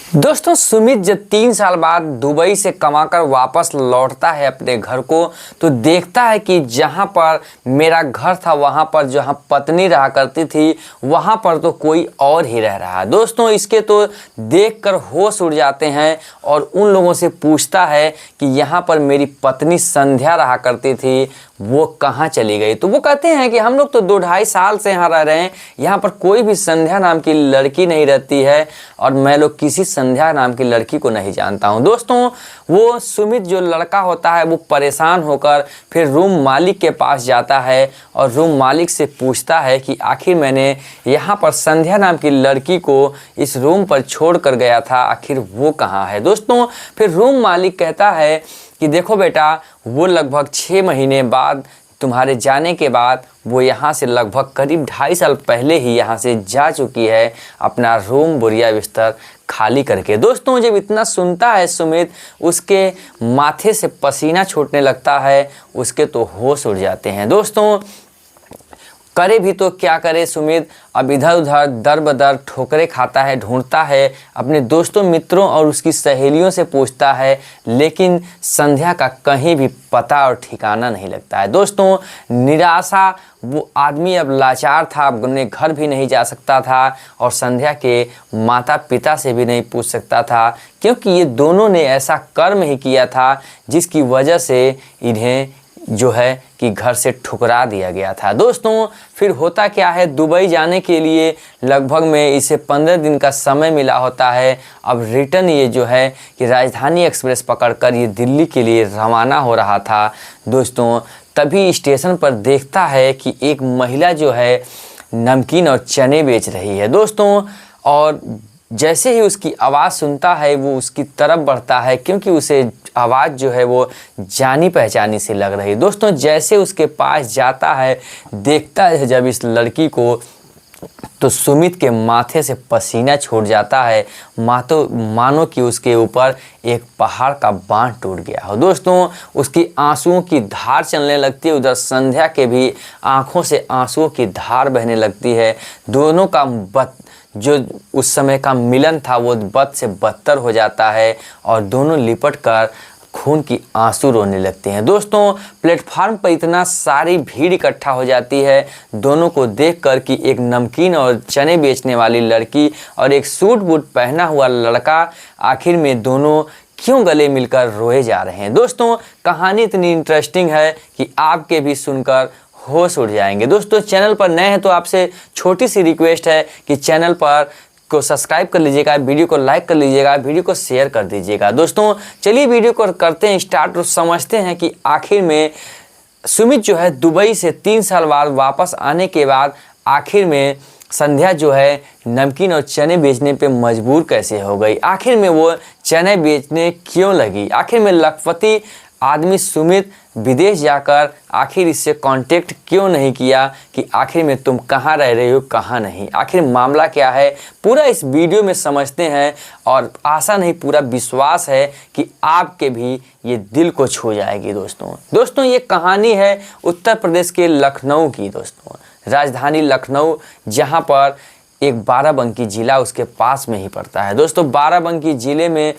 दोस्तों सुमित जब 3 साल बाद दुबई से कमाकर वापस लौटता है अपने घर को तो देखता है कि जहां पर मेरा घर था वहां पर जहां पत्नी रहा करती थी वहां पर तो कोई और ही रह रहा है। दोस्तों इसके तो देखकर होश उड़ जाते हैं और उन लोगों से पूछता है कि यहां पर मेरी पत्नी संध्या रहा करती थी वो कहाँ चली गई। तो वो कहते हैं कि हम लोग तो 2-2.5 साल से यहाँ रह रहे हैं, यहाँ पर कोई भी संध्या नाम की लड़की नहीं रहती है और मैं लोग किसी संध्या नाम की लड़की को नहीं जानता हूँ। दोस्तों वो सुमित जो लड़का होता है वो परेशान होकर फिर रूम मालिक के पास जाता है और रूम मालिक से पूछता है कि आखिर मैंने यहाँ पर संध्या नाम की लड़की को इस रूम पर छोड़ कर गया था, आखिर वो कहाँ है। दोस्तों फिर रूम मालिक कहता है कि देखो बेटा, वो लगभग 6 महीने बाद तुम्हारे जाने के बाद वो यहाँ से लगभग करीब 2.5 साल पहले ही यहाँ से जा चुकी है अपना रूम बोरिया बिस्तर खाली करके। दोस्तों जब इतना सुनता है सुमित उसके माथे से पसीना छूटने लगता है, उसके तो होश उड़ जाते हैं। दोस्तों करे भी तो क्या करे सुमित, अब इधर उधर दर बदर ठोकरे खाता है, ढूंढता है, अपने दोस्तों मित्रों और उसकी सहेलियों से पूछता है, लेकिन संध्या का कहीं भी पता और ठिकाना नहीं लगता है। दोस्तों निराशा, वो आदमी अब लाचार था, अपने घर भी नहीं जा सकता था और संध्या के माता पिता से भी नहीं पूछ सकता था, क्योंकि ये दोनों ने ऐसा कर्म ही किया था जिसकी वजह से इन्हें जो है कि घर से ठुकरा दिया गया था। दोस्तों फिर होता क्या है, दुबई जाने के लिए लगभग में इसे 15 दिन का समय मिला होता है। अब रिटर्न ये जो है कि राजधानी एक्सप्रेस पकड़कर ये दिल्ली के लिए रवाना हो रहा था। दोस्तों तभी स्टेशन पर देखता है कि एक महिला जो है नमकीन और चने बेच रही है। दोस्तों और जैसे ही उसकी आवाज़ सुनता है वो उसकी तरफ बढ़ता है, क्योंकि उसे आवाज़ जो है वो जानी पहचानी सी लग रही है। दोस्तों जैसे उसके पास जाता है, देखता है जब इस लड़की को, तो सुमित के माथे से पसीना छूट जाता है, मानो कि उसके ऊपर एक पहाड़ का बांध टूट गया हो। दोस्तों उसकी आंसुओं की धार चलने लगती है, उधर संध्या के भी आंखों से आंसुओं की धार बहने लगती है। दोनों का जो उस समय का मिलन था वो बद से बदतर हो जाता है और दोनों लिपट कर खून की आंसू रोने लगते हैं। दोस्तों प्लेटफार्म पर इतना सारी भीड़ इकट्ठा हो जाती है दोनों को देखकर कि एक नमकीन और चने बेचने वाली लड़की और एक सूट बूट पहना हुआ लड़का आखिर में दोनों क्यों गले मिलकर रोए जा रहे हैं। दोस्तों कहानी इतनी इंटरेस्टिंग है कि आपके भी सुनकर होश उड़ जाएंगे। दोस्तों चैनल पर नए हैं तो आपसे छोटी सी रिक्वेस्ट है कि चैनल पर को सब्सक्राइब कर लीजिएगा, वीडियो को लाइक कर लीजिएगा, वीडियो को शेयर कर दीजिएगा। दोस्तों चलिए वीडियो को करते हैं स्टार्ट और समझते हैं कि आखिर में सुमित जो है दुबई से 3 साल बाद वापस आने के बाद आखिर में संध्या जो है नमकीन और चने बेचने पे मजबूर कैसे हो गई, आखिर में वो चने बेचने क्यों लगी, आखिर में लखपति आदमी सुमित विदेश जाकर आखिर इससे कांटेक्ट क्यों नहीं किया कि आखिर में तुम कहाँ रह रहे हो कहाँ नहीं, आखिर मामला क्या है, पूरा इस वीडियो में समझते हैं और आशा नहीं पूरा विश्वास है कि आपके भी ये दिल को छू जाएगी। दोस्तों ये कहानी है उत्तर प्रदेश के लखनऊ की। दोस्तों राजधानी लखनऊ जहाँ पर एक बाराबंकी ज़िला उसके पास में ही पड़ता है। दोस्तों बाराबंकी ज़िले में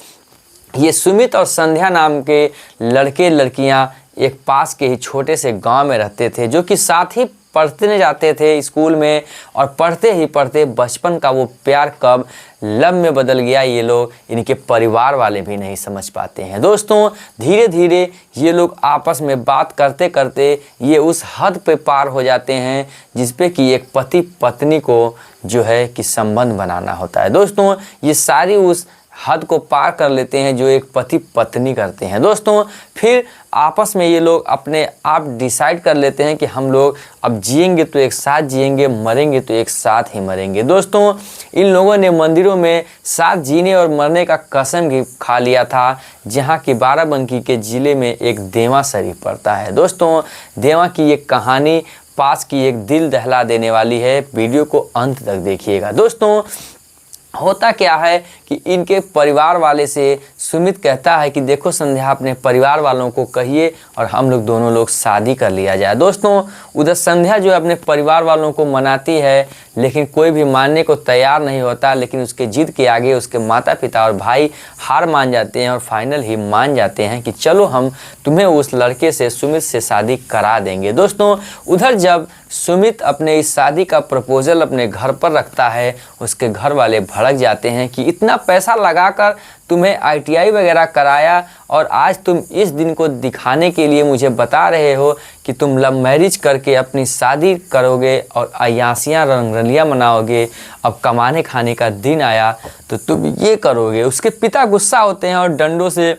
ये सुमित और संध्या नाम के लड़के लड़कियां एक पास के ही छोटे से गांव में रहते थे, जो कि साथ ही पढ़ने जाते थे स्कूल में और पढ़ते ही पढ़ते बचपन का वो प्यार कब लव में बदल गया ये लोग इनके परिवार वाले भी नहीं समझ पाते हैं। दोस्तों धीरे धीरे ये लोग आपस में बात करते करते ये उस हद पे पार हो जाते हैं जिस पे कि एक पति पत्नी को जो है कि संबंध बनाना होता है। दोस्तों ये सारी उस हद को पार कर लेते हैं जो एक पति पत्नी करते हैं। दोस्तों फिर आपस में ये लोग अपने आप डिसाइड कर लेते हैं कि हम लोग अब जिएंगे तो एक साथ जिएंगे, मरेंगे तो एक साथ ही मरेंगे। दोस्तों इन लोगों ने मंदिरों में साथ जीने और मरने का कसम भी खा लिया था, जहाँ की बाराबंकी के ज़िले में एक देवा शरीफ पड़ता है। दोस्तों देवा की एक कहानी पास की एक दिल दहला देने वाली है, वीडियो को अंत तक देखिएगा। दोस्तों होता क्या है कि इनके परिवार वाले से सुमित कहता है कि देखो संध्या, अपने परिवार वालों को कहिए और हम लोग दोनों लोग शादी कर लिया जाए। दोस्तों उधर संध्या जो है अपने परिवार वालों को मनाती है, लेकिन कोई भी मानने को तैयार नहीं होता। लेकिन उसके जिद के आगे उसके माता पिता और भाई हार मान जाते हैं और फाइनल ही मान जाते हैं कि चलो हम तुम्हें उस लड़के से, सुमित से शादी करा देंगे। दोस्तों उधर जब सुमित अपने इस शादी का प्रपोजल अपने घर पर रखता है, उसके घर वाले भड़क जाते हैं कि इतना पैसा लगाकर तुम्हें ITI वगैरह कराया और आज तुम इस दिन को दिखाने के लिए मुझे बता रहे हो कि तुम लव मैरिज करके अपनी शादी करोगे और अय्यासियाँ रंगरलियाँ मनाओगे। अब कमाने खाने का दिन आया तो तुम ये करोगे। उसके पिता गुस्सा होते हैं और डंडों से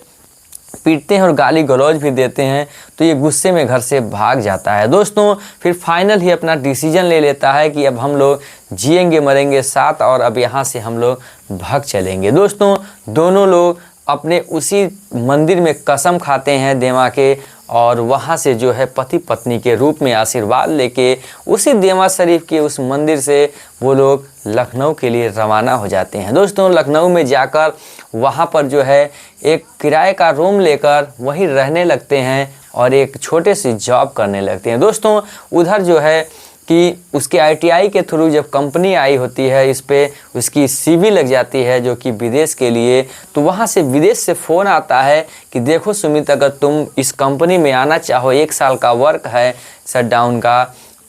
पीटते हैं और गाली गलौज भी देते हैं, तो ये गुस्से में घर से भाग जाता है। दोस्तों फिर फाइनल ही अपना डिसीजन ले लेता है कि अब हम लोग जिएंगे मरेंगे साथ और अब यहाँ से हम लोग भाग चलेंगे। दोस्तों दोनों लोग अपने उसी मंदिर में कसम खाते हैं देवा के, और वहाँ से जो है पति पत्नी के रूप में आशीर्वाद लेके उसी देवा शरीफ के उस मंदिर से वो लोग लखनऊ के लिए रवाना हो जाते हैं। दोस्तों लखनऊ में जाकर वहाँ पर जो है एक किराए का रूम लेकर वहीं रहने लगते हैं और एक छोटे सी जॉब करने लगते हैं। दोस्तों उधर जो है कि उसके ITI के थ्रू जब कंपनी आई होती है, इस पे उसकी CV लग जाती है जो कि विदेश के लिए, तो वहाँ से विदेश से फ़ोन आता है कि देखो सुमित, अगर तुम इस कंपनी में आना चाहो, 1 साल का वर्क है शटडाउन का,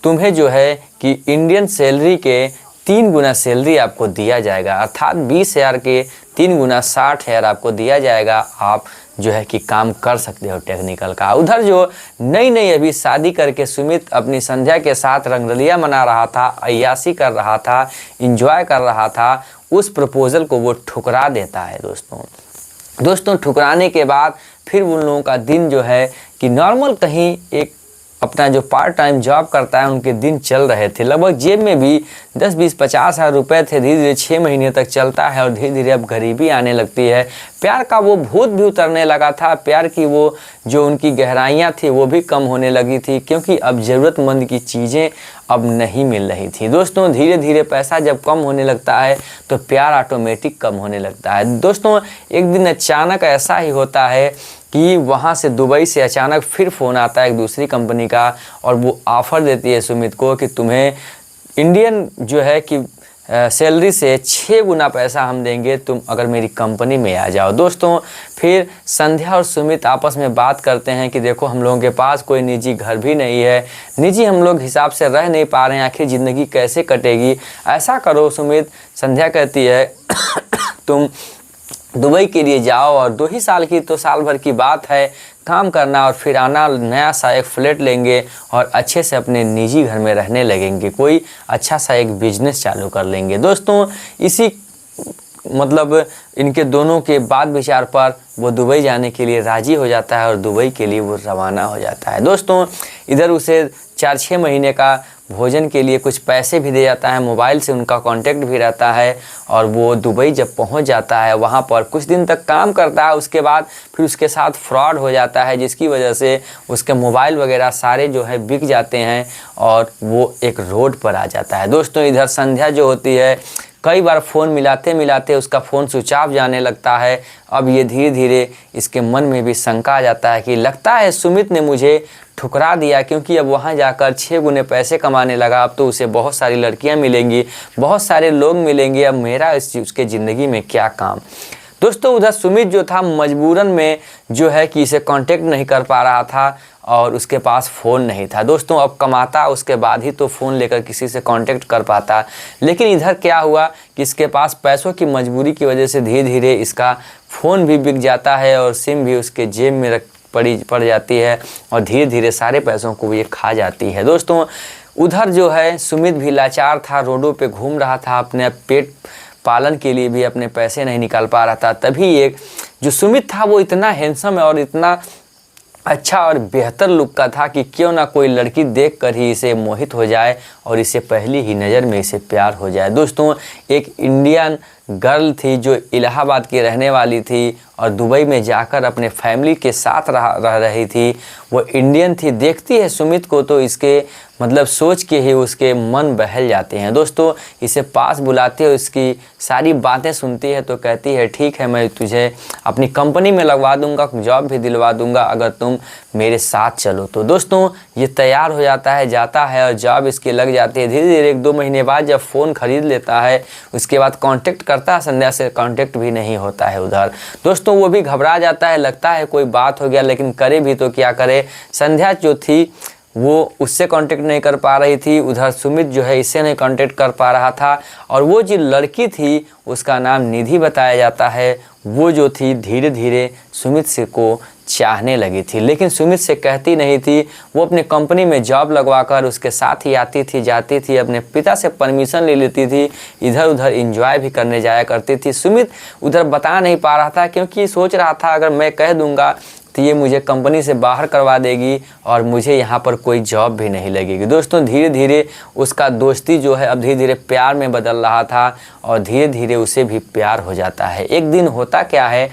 तुम्हें जो है कि इंडियन सैलरी के 3 गुना सैलरी आपको दिया जाएगा, अर्थात 20,000 के 3 गुना 60,000 आपको दिया जाएगा। आप जो है कि काम कर सकते हो टेक्निकल का। उधर जो नई अभी शादी करके सुमित अपनी संध्या के साथ रंगरलिया मना रहा था, अय्यासी कर रहा था, एंजॉय कर रहा था, उस प्रपोजल को वो ठुकरा देता है। दोस्तों ठुकराने के बाद फिर उन लोगों का दिन जो है कि नॉर्मल कहीं एक अपना जो पार्ट टाइम जॉब करता है उनके दिन चल रहे थे। लगभग जेब में भी 10, 20, 50 हज़ार रुपये थे। धीरे धीरे 6 महीने तक चलता है और धीरे धीरे अब गरीबी आने लगती है। प्यार का वो भूत भी उतरने लगा था, प्यार की वो जो उनकी गहराइयाँ थी वो भी कम होने लगी थी, क्योंकि अब ज़रूरतमंद की चीज़ें अब नहीं मिल रही थी। दोस्तों धीरे धीरे पैसा जब कम होने लगता है तो प्यार ऑटोमेटिक कम होने लगता है। दोस्तों एक दिन अचानक ऐसा ही होता है कि वहाँ से दुबई से अचानक फिर फ़ोन आता है एक दूसरी कंपनी का, और वो ऑफ़र देती है सुमित को कि तुम्हें इंडियन जो है कि सैलरी से 6 गुना पैसा हम देंगे तुम अगर मेरी कंपनी में आ जाओ। दोस्तों फिर संध्या और सुमित आपस में बात करते हैं कि देखो हम लोगों के पास कोई निजी घर भी नहीं है, निजी हम लोग हिसाब से रह नहीं पा रहे हैं, आखिर ज़िंदगी कैसे कटेगी। ऐसा करो सुमित, संध्या कहती है तुम दुबई के लिए जाओ और 2 ही साल की तो साल भर की बात है, काम करना और फिर आना, नया सा एक फ्लैट लेंगे और अच्छे से अपने निजी घर में रहने लगेंगे, कोई अच्छा सा एक बिजनेस चालू कर लेंगे। दोस्तों इसी मतलब इनके दोनों के बात विचार पर वो दुबई जाने के लिए राज़ी हो जाता है और दुबई के लिए वो रवाना हो जाता है। दोस्तों इधर उसे 4-6 महीने का भोजन के लिए कुछ पैसे भी दे जाता है, मोबाइल से उनका कांटेक्ट भी रहता है, और वो दुबई जब पहुंच जाता है वहां पर कुछ दिन तक काम करता है। उसके बाद फिर उसके साथ फ्रॉड हो जाता है, जिसकी वजह से उसके मोबाइल वगैरह सारे जो है बिक जाते हैं और वो एक रोड पर आ जाता है। दोस्तों इधर संध्या जो होती है कई बार फ़ोन मिलाते मिलाते उसका फ़ोन स्विच ऑफ जाने लगता है। अब ये धीरे धीरे इसके मन में भी शंका आ जाता है कि लगता है सुमित ने मुझे ठुकरा दिया, क्योंकि अब वहाँ जाकर 6 गुने पैसे कमाने लगा। अब तो उसे बहुत सारी लड़कियाँ मिलेंगी, बहुत सारे लोग मिलेंगे, अब मेरा उसके ज़िंदगी में क्या काम। दोस्तों उधर सुमित जो था मजबूरन में जो है कि इसे कांटेक्ट नहीं कर पा रहा था और उसके पास फ़ोन नहीं था। दोस्तों अब कमाता उसके बाद ही तो फ़ोन लेकर किसी से कांटेक्ट कर पाता, लेकिन इधर क्या हुआ कि इसके पास पैसों की मजबूरी की वजह से धीरे धीरे इसका फ़ोन भी बिक जाता है और सिम भी उसके जेब में पड़ जाती है और धीरे धीरे सारे पैसों को ये खा जाती है। दोस्तों उधर जो है सुमित भी लाचार था, रोडों पे घूम रहा था, अपने पेट पालन के लिए भी अपने पैसे नहीं निकाल पा रहा था। तभी एक जो सुमित था वो इतना हैंडसम है और इतना अच्छा और बेहतर लुक का था कि क्यों ना कोई लड़की देखकर ही इसे मोहित हो जाए और इसे पहली ही नज़र में इसे प्यार हो जाए। दोस्तों एक इंडियन गर्ल थी जो इलाहाबाद की रहने वाली थी और दुबई में जाकर अपने फैमिली के साथ रह रही थी। वो इंडियन थी, देखती है सुमित को तो इसके मतलब सोच के ही उसके मन बहल जाते हैं। दोस्तों इसे पास बुलाते हैं, उसकी सारी बातें सुनती है तो कहती है ठीक है, मैं तुझे अपनी कंपनी में लगवा दूंगा, जॉब भी दिलवा दूंगा अगर तुम मेरे साथ चलो। तो दोस्तों ये तैयार हो जाता है, जाता है और जॉब इसकी लग जाती है। धीरे धीरे 1-2 महीने बाद जब फ़ोन खरीद लेता है, उसके बाद कांटेक्ट करता है, संध्या से कांटेक्ट भी नहीं होता है उधर। दोस्तों वो भी घबरा जाता है, लगता है कोई बात हो गया, लेकिन करे भी तो क्या करे। संध्या जो थी वो उससे कांटेक्ट नहीं कर पा रही थी, उधर सुमित जो है इससे नहीं कांटेक्ट कर पा रहा था। और वो जो लड़की थी उसका नाम निधि बताया जाता है, वो जो थी धीरे धीरे सुमित से को चाहने लगी थी, लेकिन सुमित से कहती नहीं थी। वो अपने कंपनी में जॉब लगवाकर उसके साथ ही आती थी, जाती थी, अपने पिता से परमिशन ले लेती थी, इधर उधर एंजॉय भी करने जाया करती थी। सुमित उधर बता नहीं पा रहा था क्योंकि सोच रहा था अगर मैं कह दूंगा तो ये मुझे कंपनी से बाहर करवा देगी और मुझे यहाँ पर कोई जॉब भी नहीं लगेगी। दोस्तों धीरे धीरे उसका दोस्ती जो है अब धीरे धीरे प्यार में बदल रहा था और धीरे धीरे उसे भी प्यार हो जाता है। एक दिन होता क्या है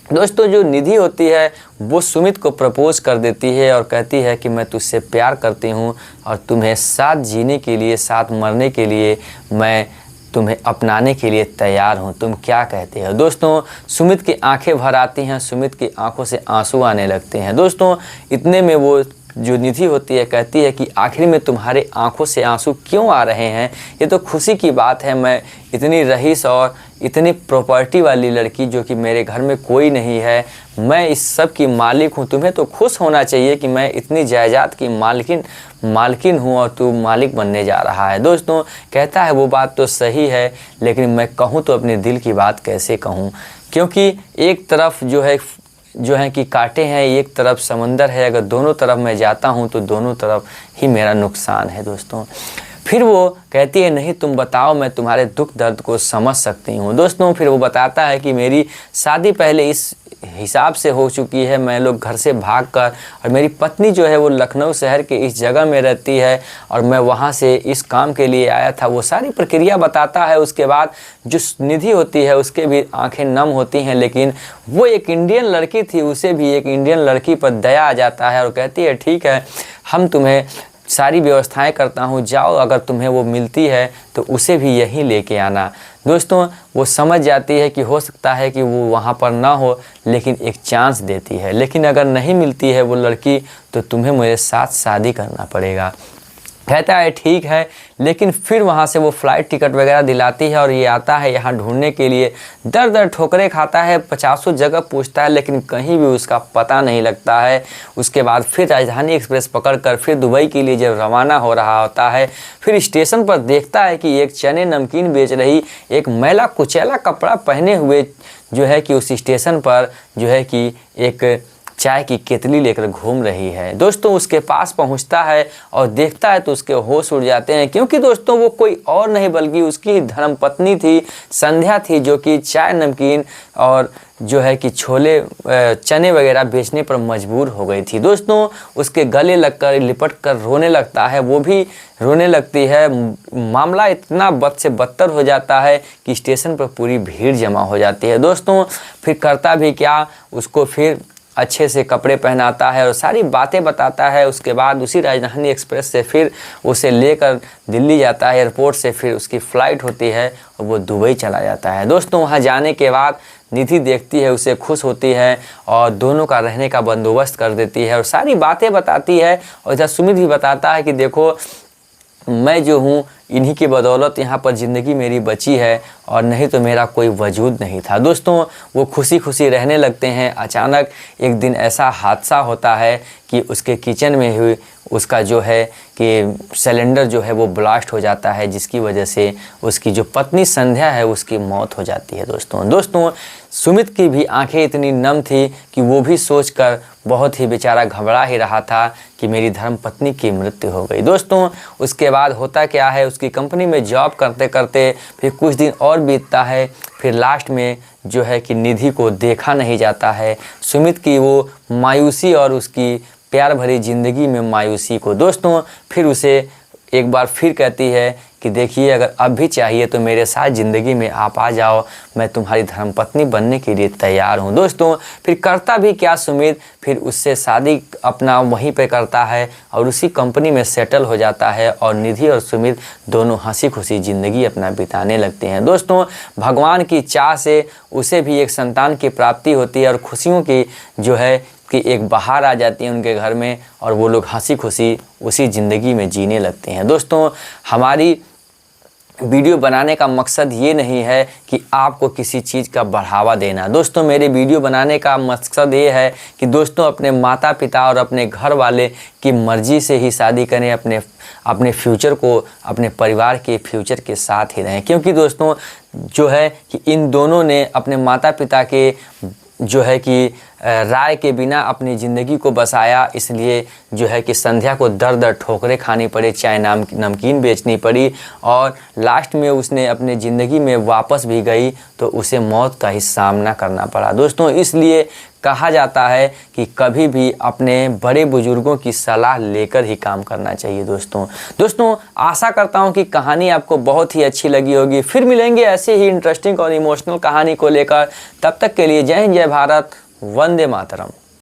दोस्तों, जो निधि होती है वो सुमित को प्रपोज कर देती है और कहती है कि मैं तुझसे प्यार करती हूँ और तुम्हें साथ जीने के लिए, साथ मरने के लिए मैं तुम्हें अपनाने के लिए तैयार हूँ, तुम क्या कहते हो। दोस्तों सुमित की आंखें भर आती हैं, सुमित की आंखों से आंसू आने लगते हैं। दोस्तों इतने में वो जो निधि होती है कहती है कि आखिर में तुम्हारे आंखों से आंसू क्यों आ रहे हैं, ये तो खुशी की बात है। मैं इतनी रईस और इतनी प्रॉपर्टी वाली लड़की जो कि मेरे घर में कोई नहीं है, मैं इस सब की मालिक हूँ। तुम्हें तो खुश होना चाहिए कि मैं इतनी जायदाद की मालकिन हूँ और तू मालिक बनने जा रहा है। दोस्तों कहता है वो बात तो सही है, लेकिन मैं कहूँ तो अपने दिल की बात कैसे कहूँ, क्योंकि एक तरफ जो है कि कांटे हैं, एक तरफ समंदर है। अगर दोनों तरफ मैं जाता हूँ तो दोनों तरफ ही मेरा नुकसान है। दोस्तों फिर वो कहती है नहीं तुम बताओ, मैं तुम्हारे दुख दर्द को समझ सकती हूँ। दोस्तों फिर वो बताता है कि मेरी शादी पहले इस हिसाब से हो चुकी है, मैं लोग घर से भागकर, और मेरी पत्नी जो है वो लखनऊ शहर के इस जगह में रहती है और मैं वहाँ से इस काम के लिए आया था। वो सारी प्रक्रिया बताता है। उसके बाद जो निधि होती है उसके भी आंखें नम होती हैं, लेकिन वो एक इंडियन लड़की थी, उसे भी एक इंडियन लड़की पर दया आ जाता है और कहती है ठीक है, हम तुम्हें सारी व्यवस्थाएं करता हूँ, जाओ, अगर तुम्हें वो मिलती है तो उसे भी यहीं लेके आना। दोस्तों वो समझ जाती है कि हो सकता है कि वो वहाँ पर ना हो, लेकिन एक चांस देती है। लेकिन अगर नहीं मिलती है वो लड़की तो तुम्हें मेरे साथ शादी करना पड़ेगा। कहता है ठीक है, लेकिन फिर वहाँ से वो फ़्लाइट टिकट वगैरह दिलाती है और ये आता है यहाँ ढूंढने के लिए। दर दर ठोकरें खाता है, 50 जगह पूछता है, लेकिन कहीं भी उसका पता नहीं लगता है। उसके बाद फिर राजधानी एक्सप्रेस पकड़कर फिर दुबई के लिए जब रवाना हो रहा होता है, फिर स्टेशन पर देखता है कि एक चने नमकीन बेच रही एक मैला कुचैला कपड़ा पहने हुए जो है कि उस स्टेशन पर जो है कि एक चाय की केतली लेकर घूम रही है। दोस्तों उसके पास पहुंचता है और देखता है तो उसके होश उड़ जाते हैं, क्योंकि दोस्तों वो कोई और नहीं बल्कि उसकी धर्मपत्नी थी, संध्या थी, जो कि चाय नमकीन और जो है कि छोले चने वगैरह बेचने पर मजबूर हो गई थी। दोस्तों उसके गले लगकर लिपट कर रोने लगता है, वो भी रोने लगती है। मामला इतना बद से बदतर हो जाता है कि स्टेशन पर पूरी भीड़ जमा हो जाती है। दोस्तों फिर करता भी क्या, उसको फिर अच्छे से कपड़े पहनाता है और सारी बातें बताता है। उसके बाद उसी राजधानी एक्सप्रेस से फिर उसे लेकर दिल्ली जाता है। एयरपोर्ट से फिर उसकी फ़्लाइट होती है और वो दुबई चला जाता है। दोस्तों वहाँ जाने के बाद निधि देखती है, उसे खुश होती है और दोनों का रहने का बंदोबस्त कर देती है और सारी बातें बताती है। और इधर सुमित भी बताता है कि देखो मैं जो हूँ इन्हीं की बदौलत यहाँ पर ज़िंदगी मेरी बची है और नहीं तो मेरा कोई वजूद नहीं था। दोस्तों वो खुशी खुशी रहने लगते हैं। अचानक एक दिन ऐसा हादसा होता है कि उसके किचन में हुई उसका जो है कि सिलेंडर जो है वो ब्लास्ट हो जाता है, जिसकी वजह से उसकी जो पत्नी संध्या है उसकी मौत हो जाती है। दोस्तों सुमित की भी आंखें इतनी नम थी कि वो भी सोचकर बहुत ही बेचारा घबरा ही रहा था कि मेरी धर्मपत्नी की मृत्यु हो गई। दोस्तों उसके बाद होता क्या है, उसकी कंपनी में जॉब करते करते फिर कुछ दिन और बीतता है। फिर लास्ट में जो है कि निधि को देखा नहीं जाता है। सुमित की वो मायूसी और उसकी प्यार भरी ज़िंदगी में मायूसी को दोस्तों फिर उसे एक बार फिर कहती है कि देखिए अगर अब भी चाहिए तो मेरे साथ ज़िंदगी में आप आ जाओ, मैं तुम्हारी धर्मपत्नी बनने के लिए तैयार हूँ। दोस्तों फिर करता भी क्या सुमित, फिर उससे शादी अपना वहीं पे करता है और उसी कंपनी में सेटल हो जाता है और निधि और सुमित दोनों हंसी खुशी ज़िंदगी अपना बिताने लगते हैं। दोस्तों भगवान की चाह से उसे भी एक संतान की प्राप्ति होती है और खुशियों की जो है कि एक बहार आ जाती है उनके घर में और वो लोग हंसी खुशी उसी ज़िंदगी में जीने लगते हैं। दोस्तों हमारी वीडियो बनाने का मकसद ये नहीं है कि आपको किसी चीज़ का बढ़ावा देना। दोस्तों मेरे वीडियो बनाने का मकसद ये है कि दोस्तों अपने माता पिता और अपने घर वाले की मर्ज़ी से ही शादी करें, अपने फ्यूचर को अपने परिवार के फ्यूचर के साथ ही रहें। क्योंकि दोस्तों जो है कि इन दोनों ने अपने माता पिता के जो है कि राय के बिना अपनी ज़िंदगी को बसाया, इसलिए जो है कि संध्या को दर दर ठोकरें खानी पड़ी, चाहे नमकीन बेचनी पड़ी और लास्ट में उसने अपने ज़िंदगी में वापस भी गई तो उसे मौत का ही सामना करना पड़ा। दोस्तों इसलिए कहा जाता है कि कभी भी अपने बड़े बुजुर्गों की सलाह लेकर ही काम करना चाहिए। दोस्तों आशा करता हूं कि कहानी आपको बहुत ही अच्छी लगी होगी। फिर मिलेंगे ऐसे ही इंटरेस्टिंग और इमोशनल कहानी को लेकर। तब तक के लिए जय हिंद, जय भारत, वंदे मातरम।